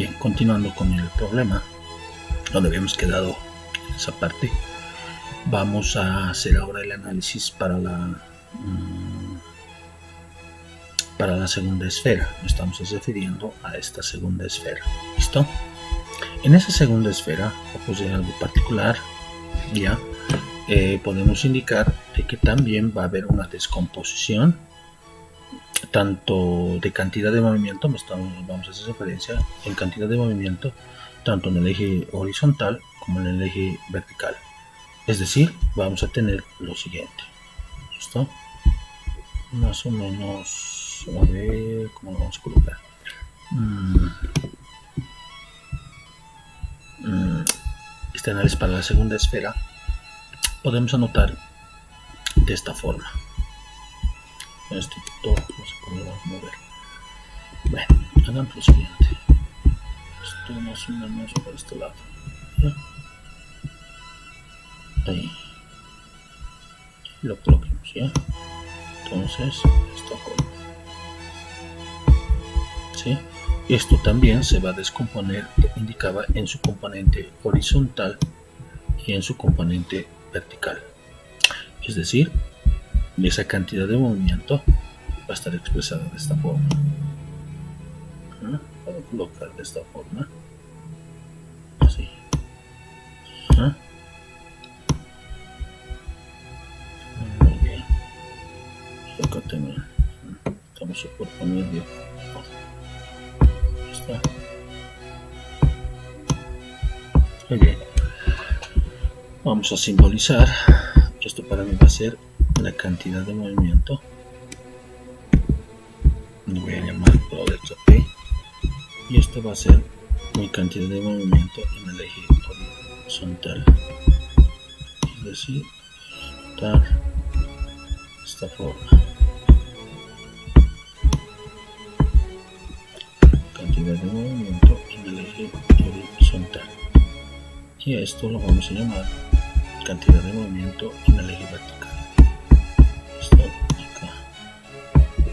Bien, continuando con el problema donde habíamos quedado en esa parte, vamos a hacer ahora el análisis para la segunda esfera. Nos estamos refiriendo a esta segunda esfera. ¿Listo? En esa segunda esfera, pues en algo particular, ya podemos indicar de que también va a haber una descomposición tanto de cantidad de movimiento, vamos a hacer referencia en cantidad de movimiento, tanto en el eje horizontal como en el eje vertical. Es decir, vamos a tener lo siguiente. ¿Listo? Más o menos, a ver cómo lo vamos a colocar. Este análisis para la segunda esfera podemos anotar de esta forma. Esto todo, no sé cómo lo vamos a mover. Bueno, hagamos lo siguiente. Esto más o menos por este lado. ¿Ya? Ahí. Lo coloquemos, ¿ya? Entonces, esta forma. ¿Sí? Esto también se va a descomponer, indicaba, en su componente horizontal y en su componente vertical. Es decir, esa cantidad de movimiento va a estar expresada de esta forma. Voy a colocar de esta forma. Así. Muy bien. Y acá también. Estamos superponiendo. Está. Muy bien. Vamos a simbolizar. Esto para mí va a ser la cantidad de movimiento. Lo voy a llamar producto P. Y esto va a ser mi cantidad de movimiento en el eje horizontal. Es decir, anotar de esta forma. Cantidad de movimiento en el eje horizontal. Y a esto lo vamos a llamar cantidad de movimiento en el eje vertical. Esto acá.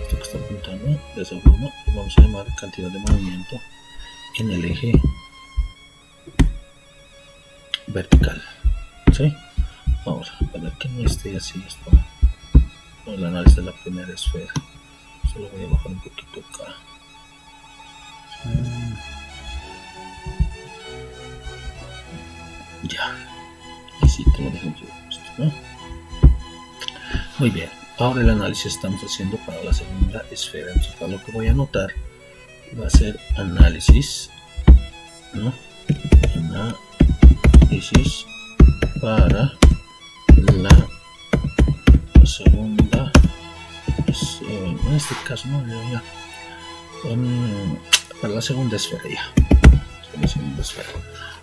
Esto que está apuntando de esa forma lo vamos a llamar cantidad de movimiento en el eje vertical. ¿Sí? Vamos para que no esté así esto. El análisis de la primera esfera. Solo voy a bajar un poquito acá. Ya. Y sí, te lo dejo yo esto, ¿no? Muy bien. Ahora el análisis estamos haciendo para la segunda esfera. Entonces, lo que voy a anotar va a ser análisis, ¿no? Análisis para la segunda, en este caso, no, ya, para la segunda esfera ya. La segunda esfera.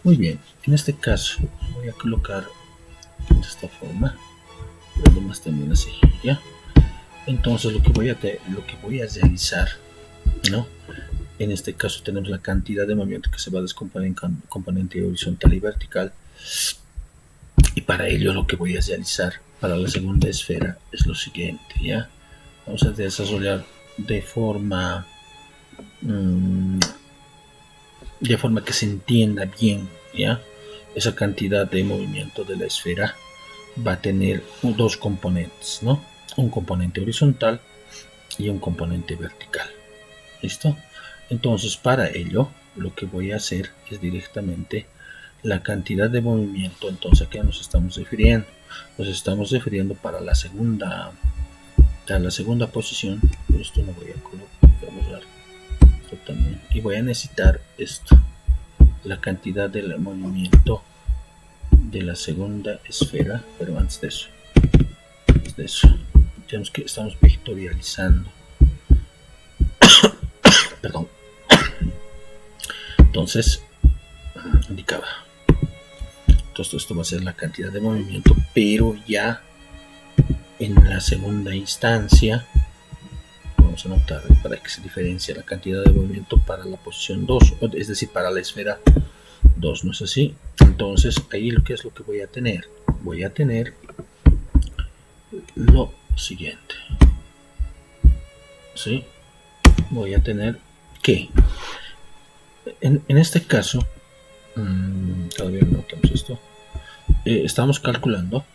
Muy bien. En este caso voy a colocar de esta forma. Los demás también así, ¿ya? Entonces lo que voy a realizar, ¿no? En este caso tenemos la cantidad de movimiento que se va a descomponer en componente horizontal y vertical. Y para ello lo que voy a realizar para la segunda esfera es lo siguiente, ¿ya? Vamos a desarrollar de forma que se entienda bien, ¿ya? Esa cantidad de movimiento de la esfera va a tener dos componentes, ¿no? Un componente horizontal y un componente vertical. ¿Listo? Entonces, para ello, lo que voy a hacer es directamente la cantidad de movimiento. Entonces, ¿a qué nos estamos refiriendo? Nos estamos refiriendo para la segunda posición. Esto lo voy a colocar esto también. Y voy a necesitar esto, la cantidad del movimiento de la segunda esfera, pero antes de eso, tenemos que estamos vectorializando. Perdón. Entonces, indicaba. Entonces, esto va a ser la cantidad de movimiento, pero ya en la segunda instancia, vamos a notar para que se diferencie la cantidad de movimiento para la posición 2, es decir, para la esfera 2, ¿no es así? Entonces, ahí lo que es lo que voy a tener. Voy a tener lo siguiente. ¿Sí? Voy a tener que En este caso, todavía no notamos esto. Estamos calculando,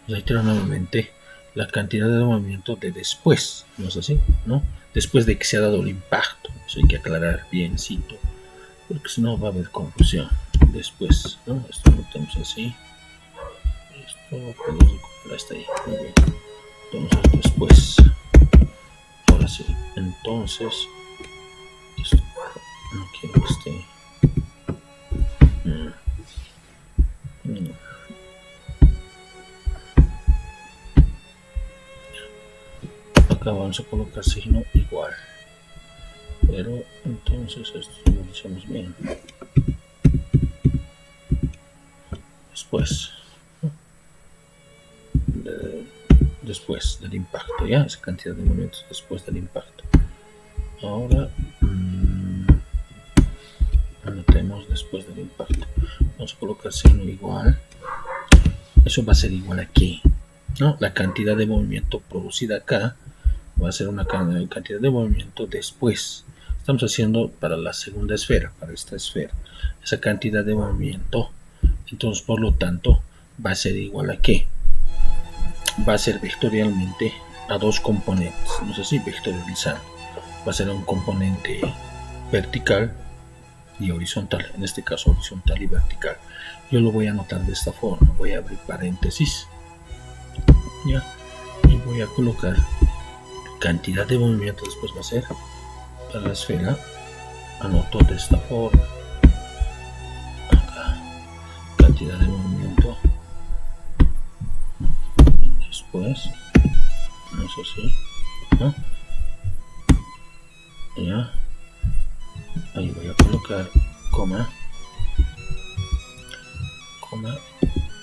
reitero nuevamente, la cantidad de movimiento de después, ¿no es así? ¿No? Después de que se ha dado el impacto. Eso hay que aclarar biencito, porque si no va a haber confusión. Después, ¿no? Esto lo tenemos así. Esto podemos recuperar hasta ahí. Muy bien. Entonces, después. Ahora sí. Entonces, esto no quiero que esté. Acá vamos a colocar signo igual, pero entonces esto lo hacemos bien. Después del impacto, ya esa cantidad de movimientos después del impacto. Ahora anotemos después del impacto. Vamos a colocar signo igual. Eso va a ser igual aquí, ¿no? La cantidad de movimiento producida acá va a ser una cantidad de movimiento después. Estamos haciendo para la segunda esfera, para esta esfera, esa cantidad de movimiento. Entonces, por lo tanto, va a ser igual a ¿qué? Va a ser vectorialmente a dos componentes. No sé si vectorializando. Va a ser un componente vertical y horizontal. En este caso, horizontal y vertical. Yo lo voy a anotar de esta forma. Voy a abrir paréntesis. ¿Ya? Y voy a colocar cantidad de movimiento. Después va a ser para la esfera. Anoto de esta forma. Acá. Cantidad de movimiento. Después. Eso sí. ¿No? Ya. Ahí voy a colocar coma.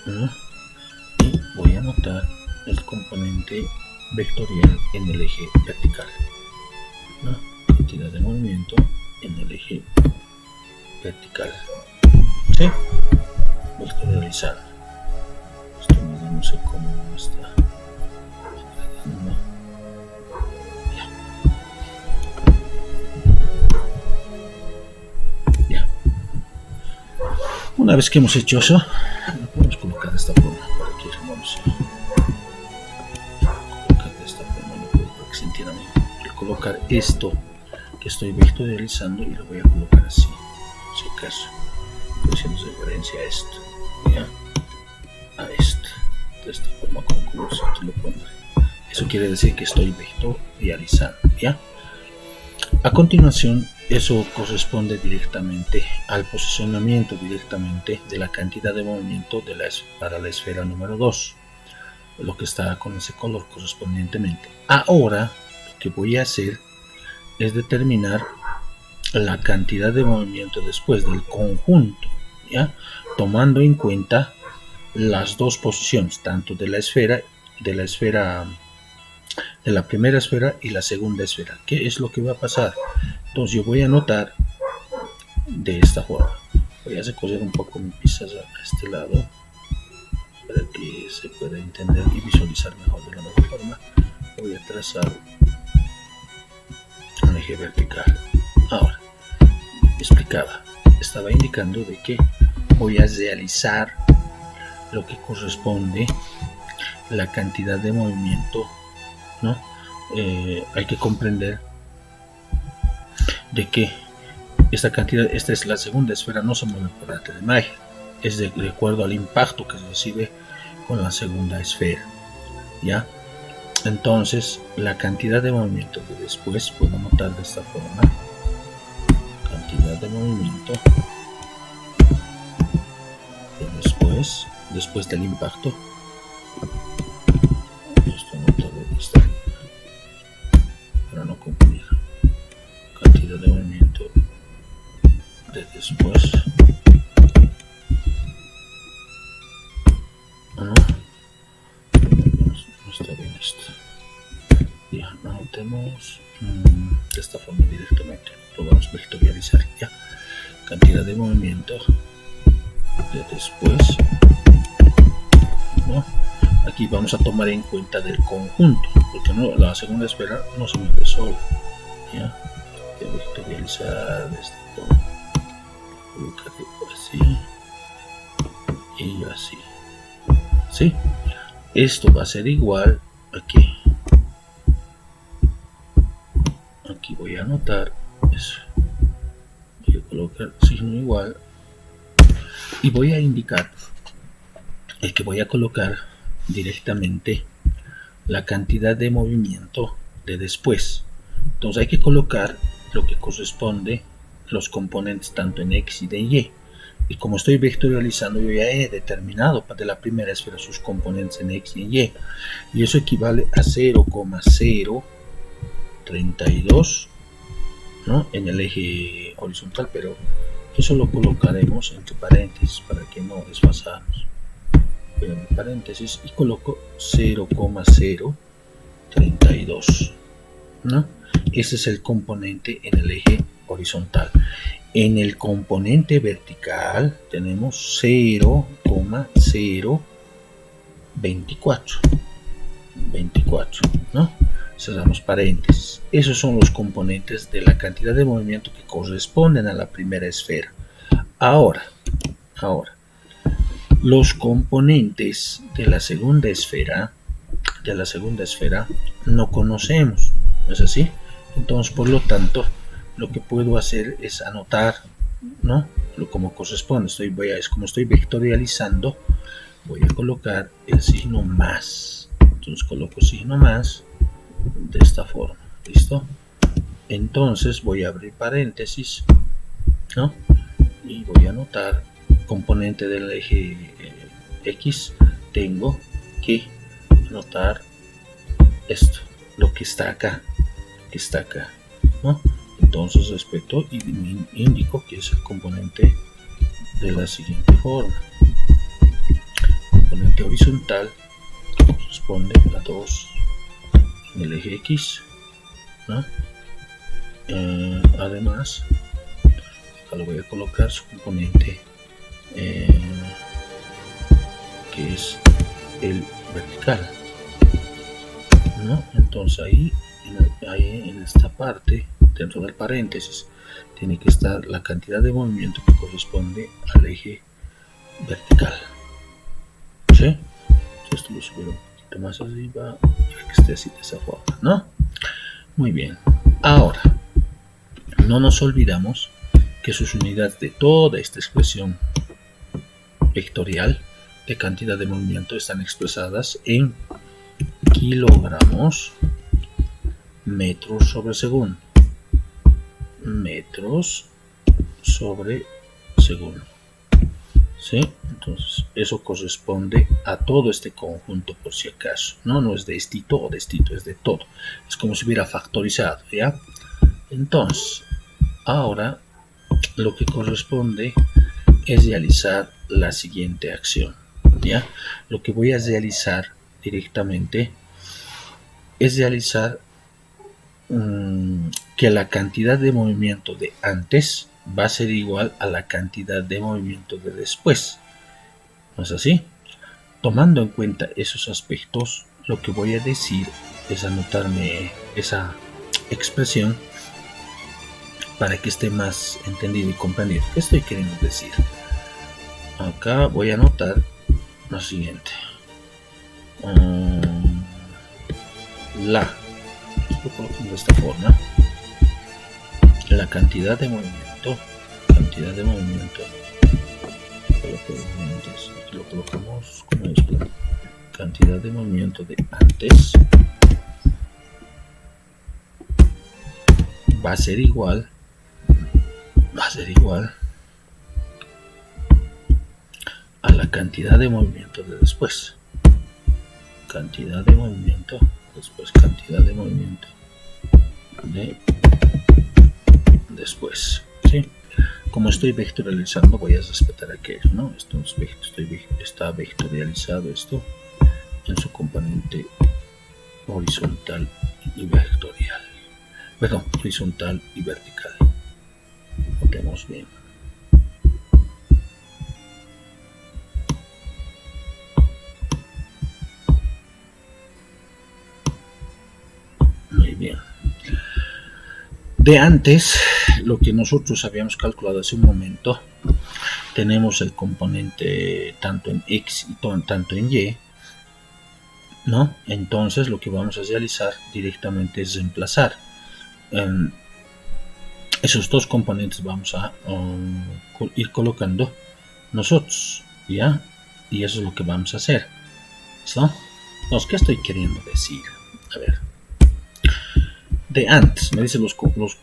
¿No? Y voy a anotar el componente vectorial en el eje vertical, ¿no? Cantidad de movimiento en el eje vertical, ¿sí? Vectorializar. Esto no sé cómo está. No. Ya. Una vez que hemos hecho eso, lo podemos colocar de esta forma para que vamos a colocar de esta forma para que se entienda mejor. Voy a colocar esto que estoy vectorializando y lo voy a colocar así, si acaso, haciendo referencia a esto, ¿ya? A esto, de esta forma como se lo pondré. Eso quiere decir que estoy vectorializando, ¿ya? A continuación, eso corresponde directamente al posicionamiento directamente de la cantidad de movimiento para la esfera número 2, lo que está con ese color correspondientemente. Ahora lo que voy a hacer es determinar la cantidad de movimiento después del conjunto, ¿ya? Tomando en cuenta las dos posiciones, tanto de la primera esfera y la segunda esfera. ¿Qué es lo que va a pasar? Entonces yo voy a anotar de esta forma. Voy a recoger un poco mi pizarra a este lado para que se pueda entender y visualizar mejor de la mejor forma. Voy a trazar un eje vertical. Ahora, estaba indicando de que voy a realizar lo que corresponde la cantidad de movimiento, ¿no? Hay que comprender de que esta es la segunda esfera, no se mueve por arte de magia, es de acuerdo al impacto que se recibe con la segunda esfera, ¿ya? Entonces la cantidad de movimiento que después puedo anotar de esta forma, cantidad de movimiento de después del impacto. Esto anoto de esta para no confundir. Cantidad de movimiento de después. No está bien esto. Ya, anotemos de esta forma directamente. Lo vamos a vectorializar ya. Cantidad de movimiento de después, ¿no? Aquí vamos a tomar en cuenta del conjunto, porque no, la segunda esfera no se mueve sola, ¿ya? de vectorializar de esta forma. Colocaré así y así. ¿Sí? Esto va a ser igual aquí. Aquí voy a anotar eso. Voy a colocar signo igual y voy a indicar que voy a colocar directamente la cantidad de movimiento de después. Entonces hay que colocar lo que corresponde los componentes tanto en X y de Y. Y como estoy vectorializando, yo ya he determinado de la primera esfera sus componentes en X y en Y. Y eso equivale a 0,032, ¿no?, en el eje horizontal, pero eso lo colocaremos entre paréntesis para que no desfasarnos. Voy a abrir paréntesis y coloco 0,032, ¿no? Ese es el componente en el eje horizontal. En el componente vertical tenemos 0,024, ¿no? Cerramos paréntesis. Esos son los componentes de la cantidad de movimiento que corresponden a la primera esfera. Ahora, los componentes de la segunda esfera no conocemos, ¿no es así? Entonces, por lo tanto, lo que puedo hacer es anotar, ¿no?, como corresponde. Como estoy vectorializando, voy a colocar el signo más. Entonces coloco signo más de esta forma. ¿Listo? Entonces voy a abrir paréntesis, ¿no?, y voy a anotar componente del eje X. Tengo que anotar esto, lo que está acá, ¿no? Entonces respeto y indico que es el componente de la siguiente forma. Componente horizontal que corresponde a 2 en el eje X, ¿no? Además, acá le voy a colocar su componente que es el vertical, ¿no? Entonces ahí en esta parte, dentro del paréntesis, tiene que estar la cantidad de movimiento que corresponde al eje vertical. ¿Sí? Esto lo subiré un poquito más arriba para que esté así de esa forma, ¿no? Muy bien. Ahora, no nos olvidamos que sus unidades de toda esta expresión vectorial de cantidad de movimiento están expresadas en kilogramos metros sobre segundo. Metros sobre segundo. ¿Sí? Entonces, eso corresponde a todo este conjunto, por si acaso. No es de estito o de estito, es de todo. Es como si hubiera factorizado, ¿ya? Entonces, ahora lo que corresponde es realizar la siguiente acción, ¿ya? Lo que voy a realizar directamente es realizar que la cantidad de movimiento de antes va a ser igual a la cantidad de movimiento de después. ¿No es así? Tomando en cuenta esos aspectos, lo que voy a decir es anotarme esa expresión para que esté más entendido y comprendido. ¿Qué estoy queriendo decir? Acá voy a anotar lo siguiente. Lo coloco de esta forma. La cantidad de movimiento. Lo colocamos como esto. Cantidad de movimiento de antes va a ser igual a la cantidad de movimiento de después. Cantidad de movimiento de después. ¿Sí? Como estoy vectorializando, voy a respetar aquello, ¿no? Está vectorializado esto en su componente horizontal y vectorial. Perdón, horizontal y vertical. Notemos bien. Muy bien. De antes, lo que nosotros habíamos calculado hace un momento, tenemos el componente tanto en X y tanto en Y, ¿no? Entonces lo que vamos a realizar directamente es reemplazar esos dos componentes. Vamos a ir colocando nosotros, ¿ya? Y eso es lo que vamos a hacer, ¿listo? Entonces, ¿qué estoy queriendo decir? A ver, de antes, me dice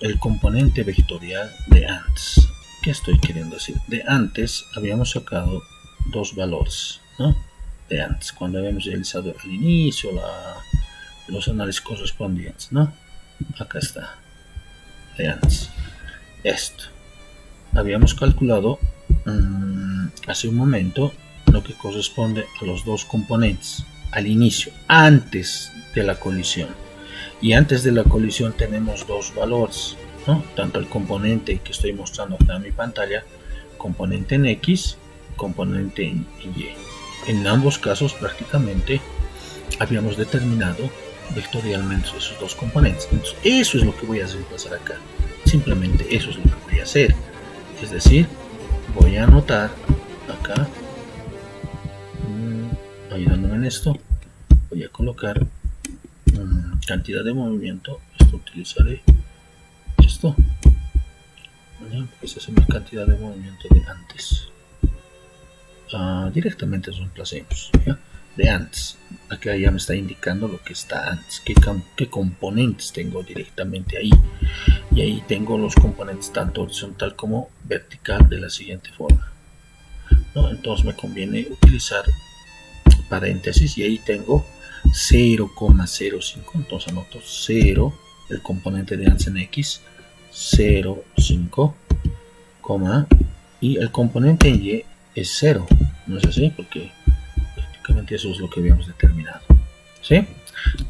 el componente vectorial de antes. ¿Qué estoy queriendo decir? De antes habíamos sacado dos valores, ¿no? De antes, cuando habíamos realizado al inicio los análisis correspondientes, ¿no? Acá está, de antes. Esto. Habíamos calculado hace un momento lo que corresponde a los dos componentes, al inicio, antes de la colisión. Y antes de la colisión tenemos dos valores, ¿no? Tanto el componente que estoy mostrando acá en mi pantalla, componente en X, componente en Y. En ambos casos prácticamente habíamos determinado vectorialmente esos dos componentes. Entonces, eso es lo que voy a reemplazar acá. Simplemente eso es lo que voy a hacer. Es decir, voy a anotar acá, ayudándome en esto, voy a colocar cantidad de movimiento. Esto utilizaré esto, esa es mi cantidad de movimiento de antes. Directamente reemplacemos, ¿ya? De antes. Acá ya me está indicando lo que está antes, qué componentes tengo directamente ahí. Y ahí tengo los componentes tanto horizontal como vertical de la siguiente forma, ¿no? Entonces me conviene utilizar paréntesis y ahí tengo 0,05. Entonces anoto 0, el componente de antes en X, 0,5, y el componente en Y es 0, ¿no es así? Porque prácticamente eso es lo que habíamos determinado, ¿sí?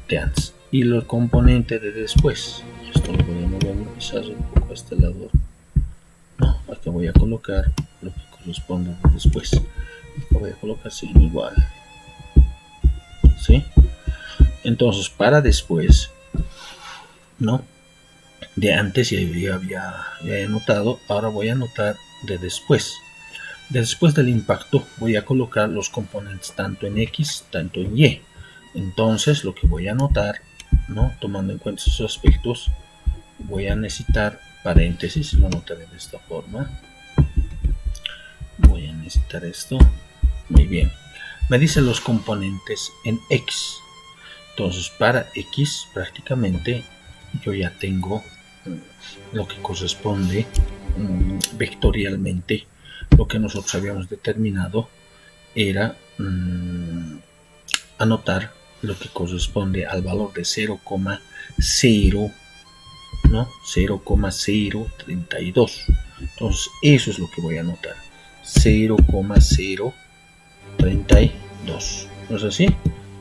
De antes. Y el componente de después, esto lo voy a mover quizás un poco a este lado, no, acá voy a colocar lo que corresponde a después, acá voy a colocar sin igual, ¿sí? Entonces para después, ¿no? De antes ya he anotado, ahora voy a anotar de después. Después del impacto voy a colocar los componentes tanto en X, tanto en Y. Entonces lo que voy a anotar, ¿no? Tomando en cuenta esos aspectos, voy a necesitar paréntesis, lo anotaré de esta forma. Voy a necesitar esto. Muy bien. Me dice los componentes en X. Entonces para X prácticamente yo ya tengo lo que corresponde vectorialmente. Lo que nosotros habíamos determinado era anotar lo que corresponde al valor de 0,0, ¿no? 0,032. Entonces eso es lo que voy a anotar, 0,032, ¿no es así?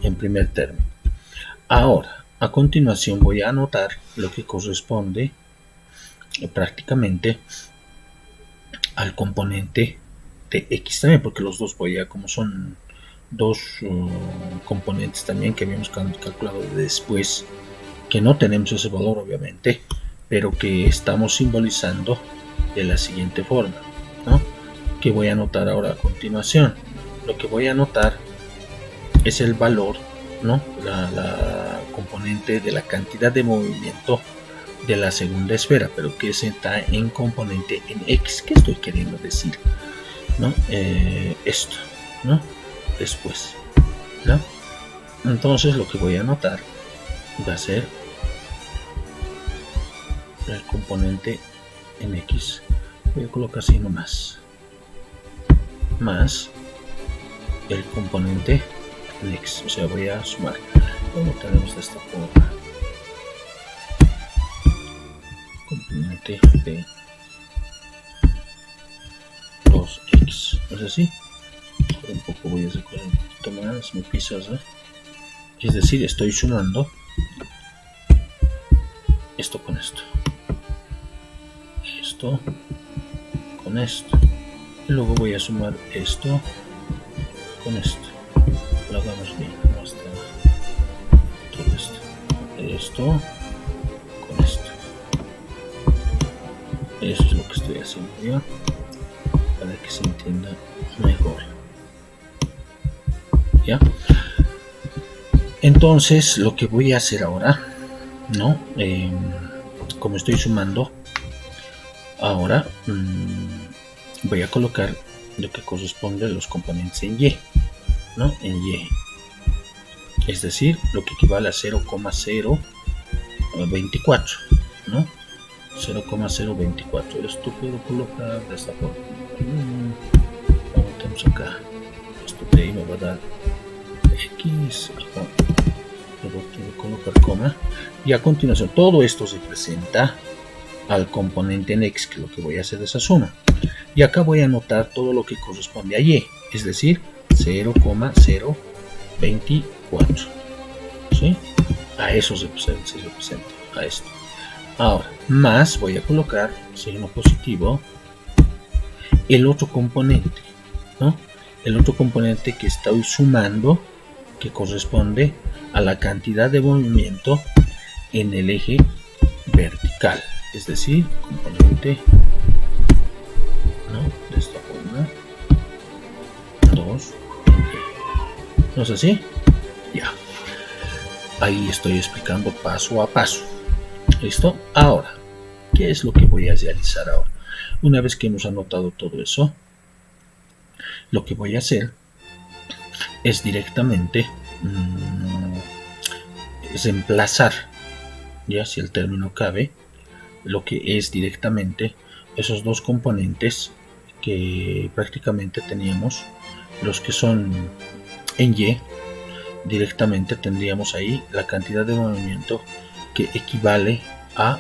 En primer término. Ahora, a continuación voy a anotar lo que corresponde prácticamente al componente de X también, porque los dos voy a, como son dos componentes también que habíamos calculado después, que no tenemos ese valor obviamente, pero que estamos simbolizando de la siguiente forma, ¿no? Que voy a anotar ahora a continuación. Lo que voy a anotar es el valor, ¿no? La componente de la cantidad de movimiento de la segunda esfera, pero que está en componente en X. ¿Qué estoy queriendo decir? ¿No? Esto, ¿no? Después, ¿no? Entonces lo que voy a anotar va a ser el componente en X. Voy a colocar así nomás, más el componente en X. O sea, voy a sumar. Lo tenemos de esta forma. Componente de 2x, ¿no es así? Ahora un poco voy a recoger un poquito más, me pisas, ¿eh? Es decir, estoy sumando esto con esto, esto con esto, y luego voy a sumar esto con esto. Lo hagamos bien, hasta todo esto con esto. Eso es lo que estoy haciendo ya, para que se entienda mejor. ¿Ya? Entonces, lo que voy a hacer ahora, ¿no? Como estoy sumando, ahora voy a colocar lo que corresponde a los componentes en Y, ¿no? En Y. Es decir, lo que equivale a 0,024, ¿no? 0,024. Esto puedo colocar de esta forma. Vamos acá. Esto de ahí me va a dar X. Luego tengo que colocar coma. Y a continuación, todo esto se presenta al componente en X, que es lo que voy a hacer de esa suma. Y acá voy a anotar todo lo que corresponde a Y, es decir, 0,024. ¿Sí? A eso se representa, a esto. Ahora, más voy a colocar signo positivo el otro componente, ¿no? El otro componente que estoy sumando, que corresponde a la cantidad de movimiento en el eje vertical, es decir, componente, ¿no? De esta forma, 2, ¿no es así? Ya. Ahí estoy explicando paso a paso. ¿Listo? Ahora, ¿qué es lo que voy a realizar ahora? Una vez que hemos anotado todo eso, lo que voy a hacer es directamente reemplazar, ya si el término cabe, lo que es directamente esos dos componentes que prácticamente teníamos, los que son en Y. Directamente tendríamos ahí la cantidad de movimiento que equivale a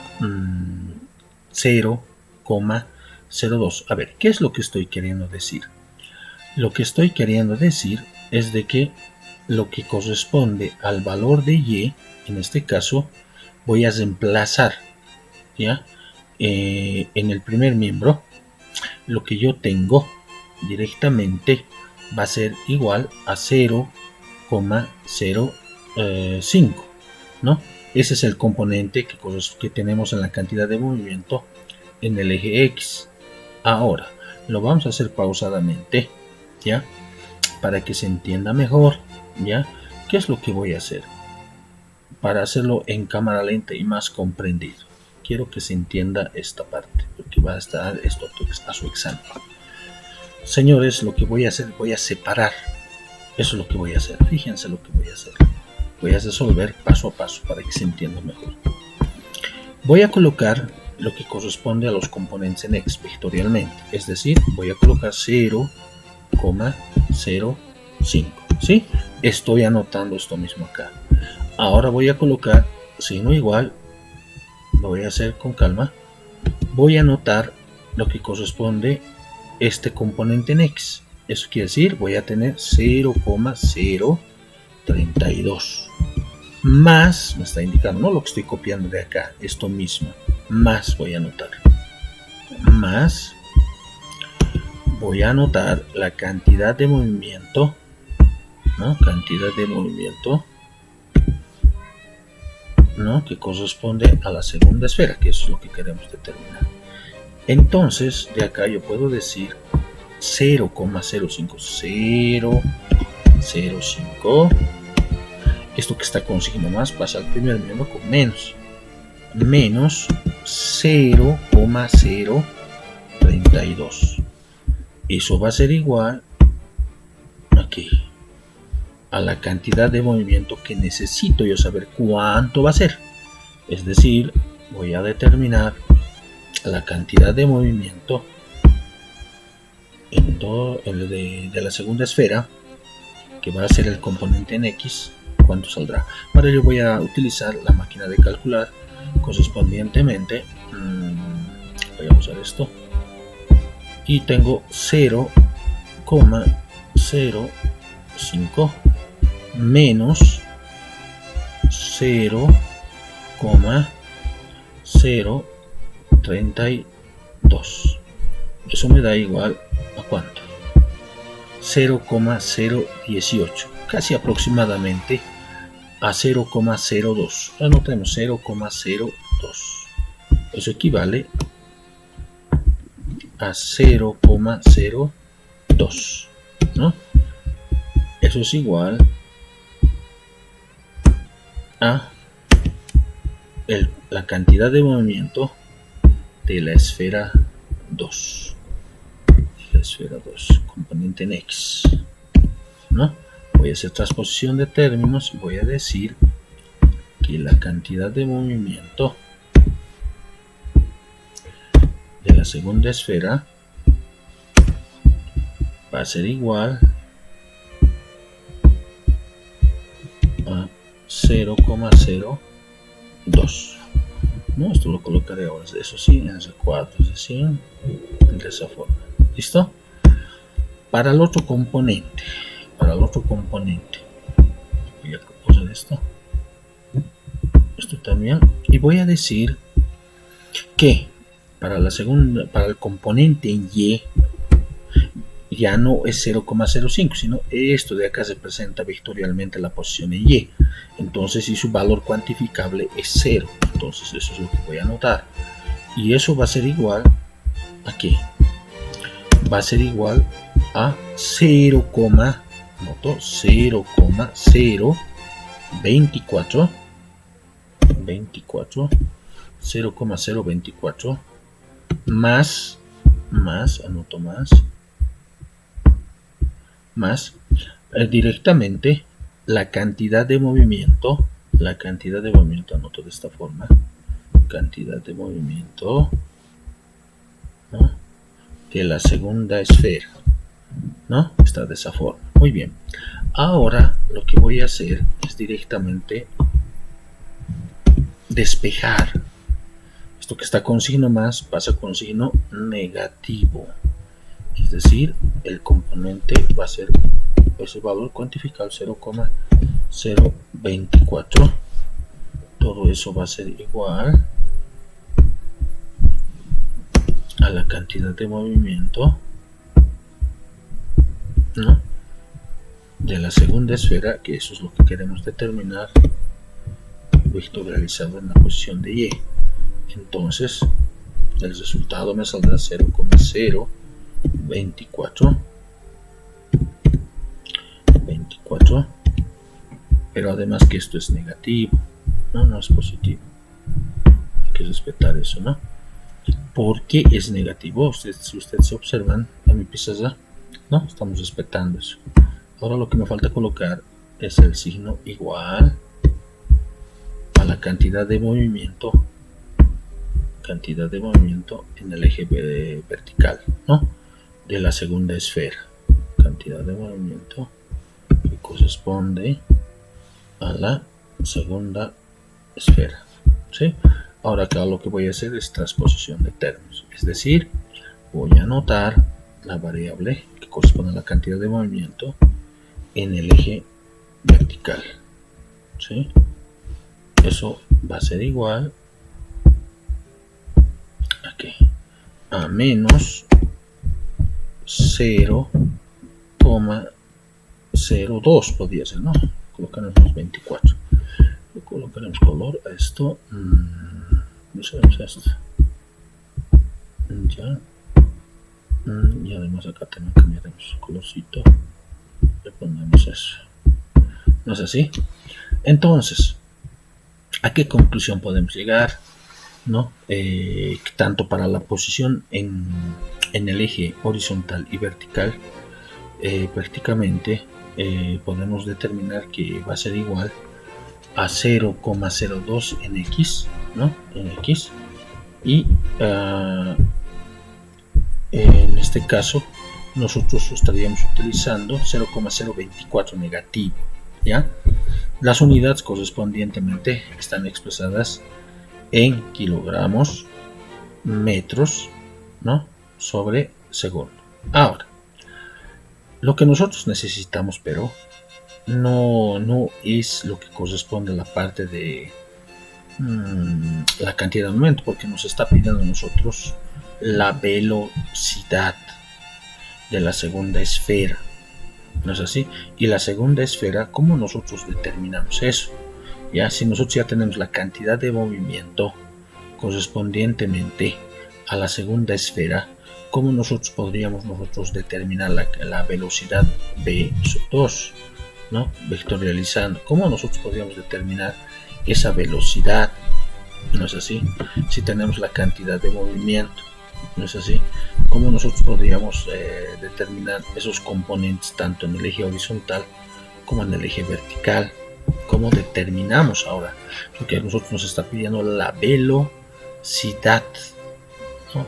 0,02. A ver, ¿qué es lo que estoy queriendo decir? Lo que estoy queriendo decir es de que lo que corresponde al valor de Y, en este caso, voy a reemplazar, ¿ya? En el primer miembro, lo que yo tengo directamente va a ser igual a 0,05, ¿no? Ese es el componente que tenemos en la cantidad de movimiento en el eje X. Ahora, lo vamos a hacer pausadamente, ¿ya? Para que se entienda mejor, ¿ya? ¿Qué es lo que voy a hacer? Para hacerlo en cámara lenta y más comprendido, quiero que se entienda esta parte, porque va a estar esto a su examen. Señores, lo que voy a hacer, voy a separar. Eso es lo que voy a hacer. Fíjense lo que voy a hacer. Voy a resolver paso a paso para que se entienda mejor. Voy a colocar lo que corresponde a los componentes en X vectorialmente. Es decir, voy a colocar 0,05. ¿Sí? Estoy anotando esto mismo acá. Ahora voy a colocar signo igual. Lo voy a hacer con calma. Voy a anotar lo que corresponde a este componente en X. Eso quiere decir, voy a tener 0,032 más, me está indicando, no lo que estoy copiando de acá, esto mismo, más voy a anotar, más voy a anotar la cantidad de movimiento, ¿no? Cantidad de movimiento, ¿no? Que corresponde a la segunda esfera, que eso es lo que queremos determinar. Entonces, de acá yo puedo decir 0,05, 0,05. Esto que está con signo más pasa al primer miembro con menos. Menos 0,032. Eso va a ser igual aquí a la cantidad de movimiento que necesito yo saber cuánto va a ser. Es decir, voy a determinar la cantidad de movimiento en todo el de la segunda esfera, que va a ser el componente en X. ¿Cuánto saldrá? Para ello voy a utilizar la máquina de calcular correspondientemente. Voy a usar esto y tengo 0,05 menos 0,032. Eso me da igual a ¿cuánto? 0,018, casi aproximadamente a 0,02. Anotemos 0,02. Eso equivale a 0,02, ¿no? Eso es igual a la cantidad de movimiento de la esfera 2. La esfera 2, componente en X, ¿no? Voy a hacer transposición de términos y voy a decir que la cantidad de movimiento de la segunda esfera va a ser igual a 0,02, ¿no? Esto lo colocaré ahora, eso sí, en ese cuadro, es decir, de esa forma. ¿Listo? Para el otro componente, voy a poner esto también, y voy a decir que para el componente en Y ya no es 0,05, sino esto de acá se presenta vectorialmente la posición en Y. Entonces, si su valor cuantificable es 0, entonces eso es lo que voy a anotar. Y eso va a ser igual a ¿qué? Va a ser igual a 0,024 más directamente la cantidad de movimiento, anoto de esta forma, cantidad de movimiento, ¿no?, de la segunda esfera, ¿no? Está de esa forma. Muy bien. Ahora lo que voy a hacer es directamente despejar. Esto que está con signo más pasa con signo negativo. Es decir, el componente va a ser ese valor cuantificado 0,024. Todo eso va a ser igual a la cantidad de movimiento, ¿no?, de la segunda esfera, que eso es lo que queremos determinar, vectorializado en la posición de Y. Entonces el resultado me saldrá 0,024, pero además que esto es negativo, no es positivo. Hay que respetar eso, ¿no? ¿Por qué es negativo? Si ustedes se observan en mi pizarra, ¿no? Estamos respetando eso. Ahora lo que me falta colocar es el signo igual a la cantidad de movimiento en el eje vertical, ¿no?, de la segunda esfera. Cantidad de movimiento que corresponde a la segunda esfera, ¿sí? Ahora acá lo que voy a hacer es transposición de términos, es decir, voy a anotar la variable que corresponde a la cantidad de movimiento en el eje vertical, ¿sí? Eso va a ser igual a menos 0,02 podría ser, ¿no? Colocaremos 24. Le colocaremos color a esto. Usaremos esto. Ya. Y además acá también cambiaremos colorcito. Le pondremos eso. ¿No es así? Entonces, ¿a qué conclusión podemos llegar? ¿No? Tanto para la posición en el eje horizontal y vertical, prácticamente podemos determinar que va a ser igual a 0,02 en X, ¿no?, en X, y en este caso nosotros estaríamos utilizando 0,024 negativo, ¿ya? Las unidades correspondientemente están expresadas en kilogramos, metros, ¿no?, sobre segundo. Ahora, lo que nosotros necesitamos, pero no es lo que corresponde a la parte de la cantidad de movimiento, porque nos está pidiendo a nosotros la velocidad de la segunda esfera, ¿no es así? Y la segunda esfera, ¿cómo nosotros determinamos eso? Ya, si nosotros ya tenemos la cantidad de movimiento correspondientemente a la segunda esfera, ¿cómo nosotros podríamos determinar la velocidad v sub 2? ¿No? Vectorializando, ¿cómo nosotros podríamos determinar esa velocidad? ¿No es así? Si tenemos la cantidad de movimiento, ¿no es así? ¿Cómo nosotros podríamos determinar esos componentes tanto en el eje horizontal como en el eje vertical? ¿Cómo determinamos ahora? Porque a nosotros nos está pidiendo la velocidad, ¿no?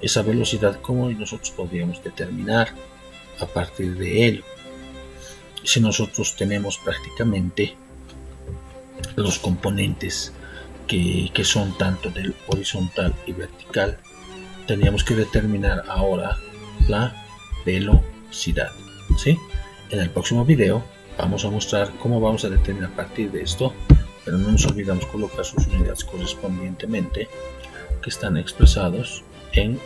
Esa velocidad, ¿cómo nosotros podríamos determinar a partir de ello? Si nosotros tenemos prácticamente los componentes que son tanto del horizontal y vertical, teníamos que determinar ahora la velocidad, ¿sí? En el próximo video vamos a mostrar cómo vamos a determinar a partir de esto, pero no nos olvidamos colocar sus unidades correspondientemente que están expresados en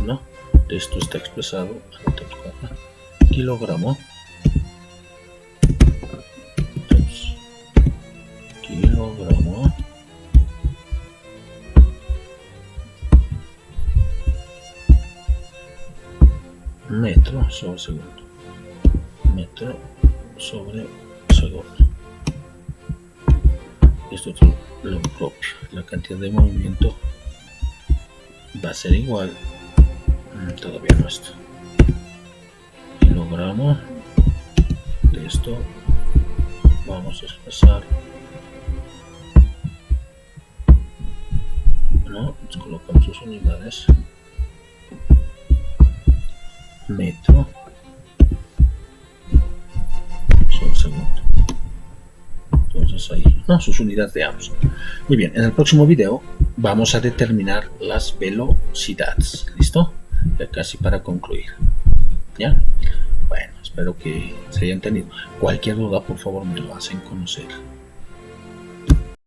no, esto está expresado en kilogramo, kilogramo metro sobre segundo, metro sobre segundo. Esto es lo propio, la cantidad de movimiento va a ser igual, todavía no está, kilogramo de esto vamos a expresar, ¿no? Colocamos sus unidades, metro sobre segundo, entonces ahí, no, sus unidades de ambos. Muy bien, en el próximo video vamos a determinar las velocidades, ¿listo? Ya casi para concluir, ¿ya? Bueno, espero que se haya entendido. Cualquier duda, por favor, me lo hacen conocer.